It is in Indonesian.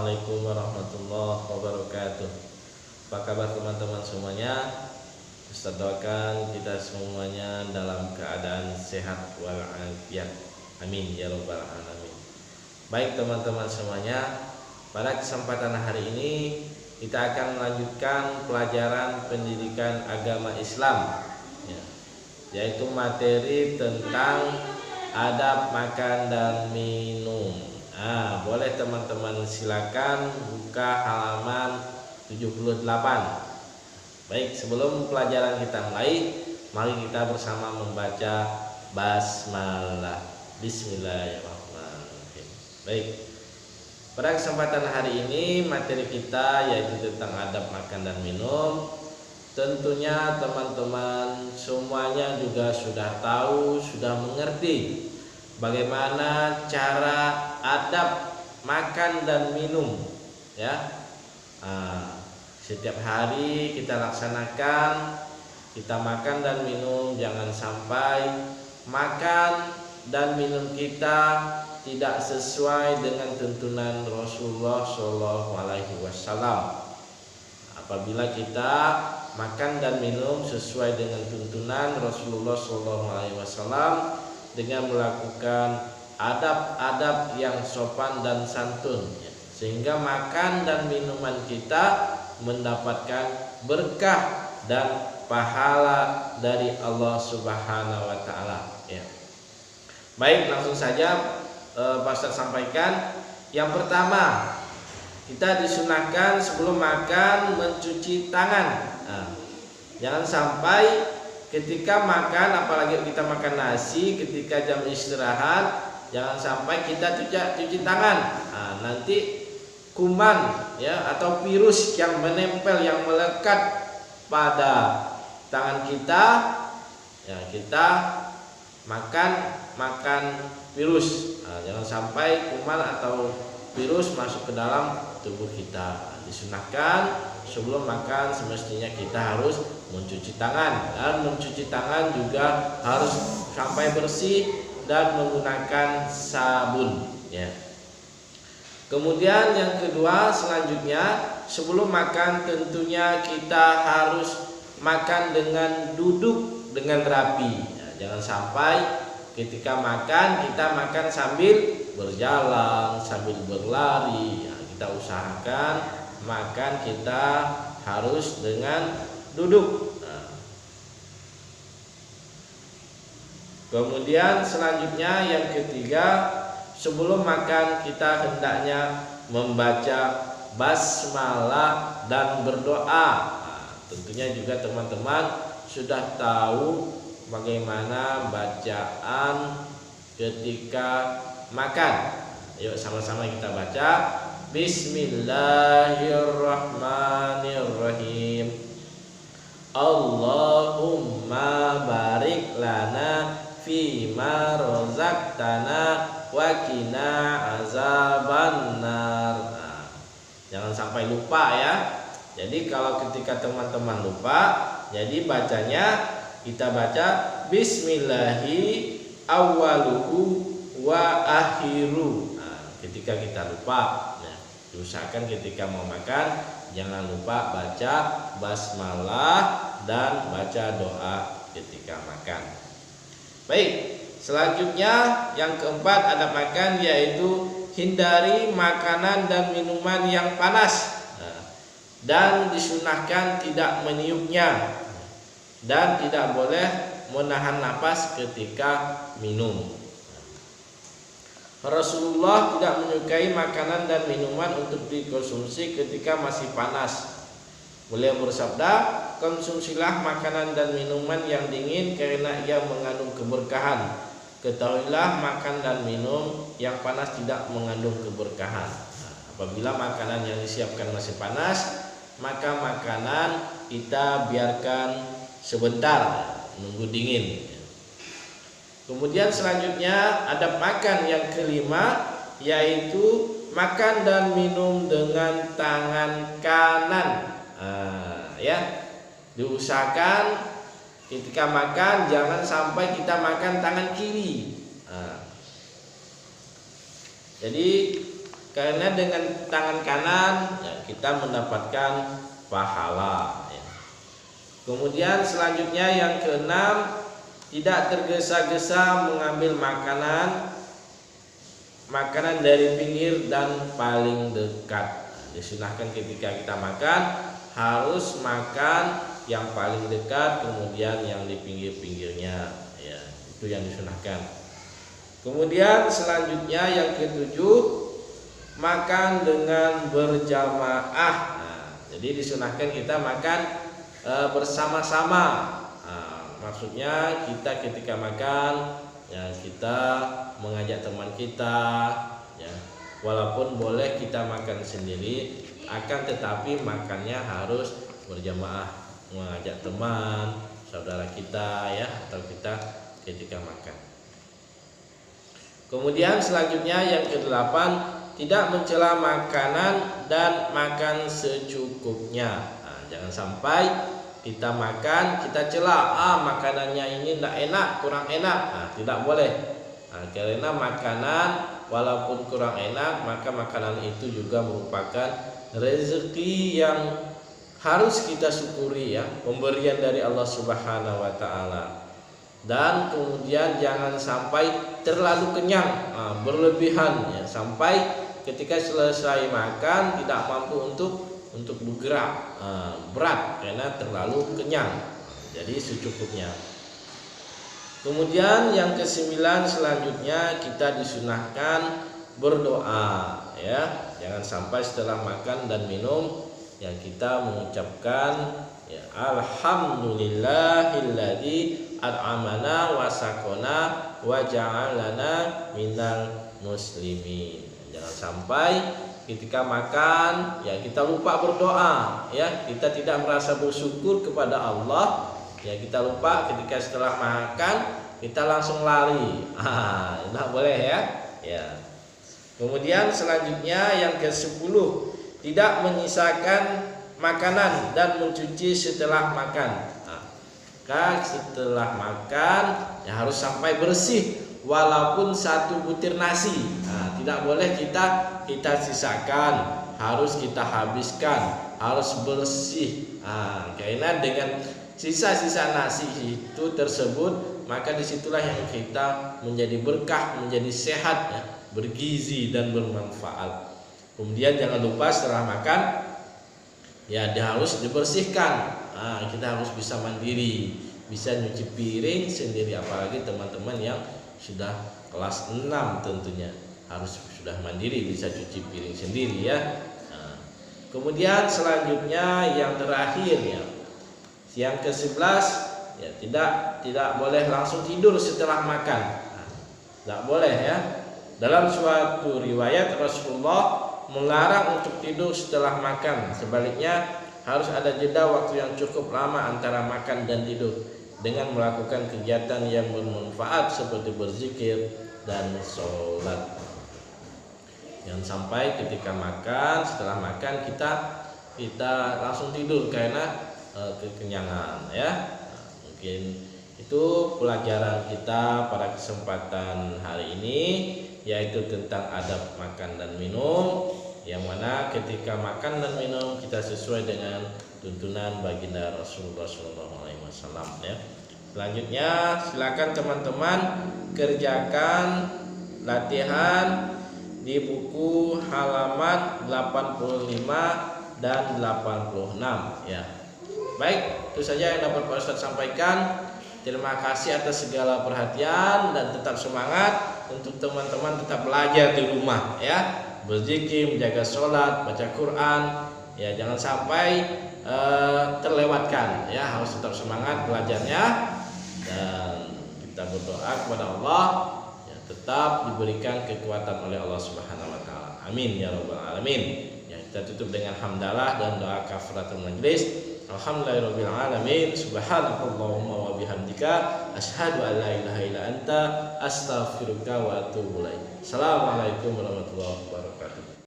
Assalamualaikum warahmatullahi wabarakatuh. Apa kabar teman-teman semuanya? Ustaz doakan kita semuanya dalam keadaan sehat walafiat. Amin ya rabbal alamin. Baik teman-teman semuanya, pada kesempatan hari ini kita akan melanjutkan pelajaran pendidikan agama Islam, yaitu materi tentang adab makan dan minum. Boleh teman-teman silakan buka halaman 78. Baik, sebelum pelajaran kita mulai, mari kita bersama membaca basmalah. Bismillahirrahmanirrahim. Baik, pada kesempatan hari ini materi kita yaitu tentang adab makan dan minum. Tentunya teman-teman semuanya juga sudah tahu, sudah mengerti bagaimana cara adab makan dan minum, ya. Setiap hari kita laksanakan, kita makan dan minum, jangan sampai makan dan minum kita tidak sesuai dengan tuntunan Rasulullah SAW. Apabila kita makan dan minum sesuai dengan tuntunan Rasulullah SAW dengan melakukan adab-adab yang sopan dan santun, sehingga makan dan minuman kita mendapatkan berkah dan pahala dari Allah Subhanahu wa taala, ya. Baik, langsung saja Pak Ustaz sampaikan. Yang pertama, kita disunahkan sebelum makan mencuci tangan. Jangan sampai ketika makan, apalagi kita makan nasi, ketika jam istirahat, jangan sampai kita cuci tangan. Nanti kuman, ya, atau virus yang menempel, yang melekat pada tangan kita, ya, kita makan virus. Jangan sampai kuman atau virus masuk ke dalam tubuh kita. Disunahkan sebelum makan semestinya kita harus mencuci tangan, dan mencuci tangan juga harus sampai bersih dan menggunakan sabun, ya. Kemudian yang kedua, selanjutnya sebelum makan tentunya kita harus makan dengan duduk dengan rapi, ya. Jangan sampai ketika makan kita makan sambil berjalan, sambil berlari, ya. Kita usahakan makan kita harus dengan duduk. Kemudian selanjutnya yang ketiga, sebelum makan kita hendaknya membaca basmalah dan berdoa. Tentunya juga teman-teman sudah tahu bagaimana bacaan ketika makan. Yuk sama-sama kita baca. Bismillahirrahmanirrahim. Allahumma barik lana fima razaqtana wa qina azabannar. Jangan sampai lupa, ya. Jadi kalau ketika teman-teman lupa, jadi bacanya kita baca bismillahi awwaluhu wa akhiru. Ketika kita lupa, diusahakan ketika mau makan jangan lupa baca basmalah dan baca doa ketika makan. Baik, selanjutnya yang keempat adab makan yaitu hindari makanan dan minuman yang panas, dan disunahkan tidak meniupnya, dan tidak boleh menahan napas ketika minum. Rasulullah tidak menyukai makanan dan minuman untuk dikonsumsi ketika masih panas. Beliau bersabda, konsumsilah makanan dan minuman yang dingin karena ia mengandung keberkahan. Ketahuilah makan dan minum yang panas tidak mengandung keberkahan. Apabila makanan yang disiapkan masih panas, maka makanan kita biarkan sebentar, nunggu dingin. Kemudian selanjutnya adab makan yang kelima yaitu makan dan minum dengan tangan kanan. Diusahakan ketika makan jangan sampai kita makan tangan kiri. Jadi karena dengan tangan kanan ya, kita mendapatkan pahala ya. Kemudian selanjutnya yang keenam, tidak tergesa-gesa mengambil makanan dari pinggir dan paling dekat. Disunahkan ketika kita makan harus makan yang paling dekat, kemudian yang di pinggir-pinggirnya ya, itu yang disunahkan. Kemudian selanjutnya yang ketujuh, makan dengan berjamaah. Nah, jadi disunahkan kita makan bersama-sama. Maksudnya kita ketika makan ya, kita mengajak teman kita ya, walaupun boleh kita makan sendiri, akan tetapi makannya harus berjamaah, mengajak teman, saudara kita ya, atau kita ketika makan. Kemudian selanjutnya yang kedelapan, tidak mencela makanan dan makan secukupnya. Nah, jangan sampai kita makan, kita cela, makanannya ini tidak enak, kurang enak. Nah, tidak boleh. Nah, karena makanan walaupun kurang enak, maka makanan itu juga merupakan rezeki yang harus kita syukuri ya, pemberian dari Allah Subhanahu wa taala. Dan kemudian jangan sampai terlalu kenyang, berlebihan ya, sampai ketika selesai makan tidak mampu untuk bergerak, berat karena terlalu kenyang. Jadi secukupnya. Kemudian yang kesembilan selanjutnya, kita disunahkan berdoa ya. Jangan sampai setelah makan dan minum yang kita mengucapkan ya, alhamdulillahilladzi at'amana wa sakona wa ja'alana minal muslimin. Jangan sampai ketika makan ya kita lupa berdoa ya, kita tidak merasa bersyukur kepada Allah ya, kita lupa ketika setelah makan kita langsung lari. Tidak boleh ya. Ya. Kemudian selanjutnya yang ke-10, tidak menyisakan makanan dan mencuci setelah makan. Setelah makan ya harus sampai bersih walaupun satu butir nasi. Tidak boleh kita sisakan, harus kita habiskan, harus bersih. Karena dengan sisa-sisa nasi itu tersebut, maka disitulah yang kita menjadi berkah, menjadi sehat ya, bergizi dan bermanfaat. Kemudian jangan lupa setelah makan ya harus dibersihkan. Kita harus bisa mandiri, bisa nyuci piring sendiri, apalagi teman-teman yang sudah kelas 6 tentunya harus sudah mandiri, bisa cuci piring sendiri ya. Kemudian selanjutnya yang terakhir ya, yang ke-11 ya, tidak boleh langsung tidur setelah makan. Tidak boleh ya. Dalam suatu riwayat Rasulullah melarang untuk tidur setelah makan. Sebaliknya harus ada jeda waktu yang cukup lama antara makan dan tidur dengan melakukan kegiatan yang bermanfaat seperti berzikir dan sholat. Jangan sampai ketika makan, setelah makan kita langsung tidur karena kekenyangan ya. Mungkin itu pelajaran kita pada kesempatan hari ini, yaitu tentang adab makan dan minum, yang mana ketika makan dan minum kita sesuai dengan tuntunan baginda Rasulullah SAW ya. Selanjutnya silakan teman-teman kerjakan latihan di buku halaman 85 dan 86 ya. Baik, itu saja yang dapat Pak Ustadz sampaikan. Terima kasih atas segala perhatian dan tetap semangat untuk teman-teman tetap belajar di rumah ya. Berzikir, menjaga sholat, baca Quran ya, jangan sampai terlewatkan ya, harus tetap semangat belajarnya dan kita berdoa kepada Allah ya, tetap diberikan kekuatan oleh Allah Subhanahu wa taala. Amin ya rabbal alamin. Ya, kita tutup dengan hamdalah dan doa kafaratul majlis. Alhamdulillahirabbil alamin. Subhanakallahumma wa bihamdika asyhadu an la ilaha illa anta astaghfiruka wa atubu ilaik. Assalamualaikum warahmatullahi wabarakatuh.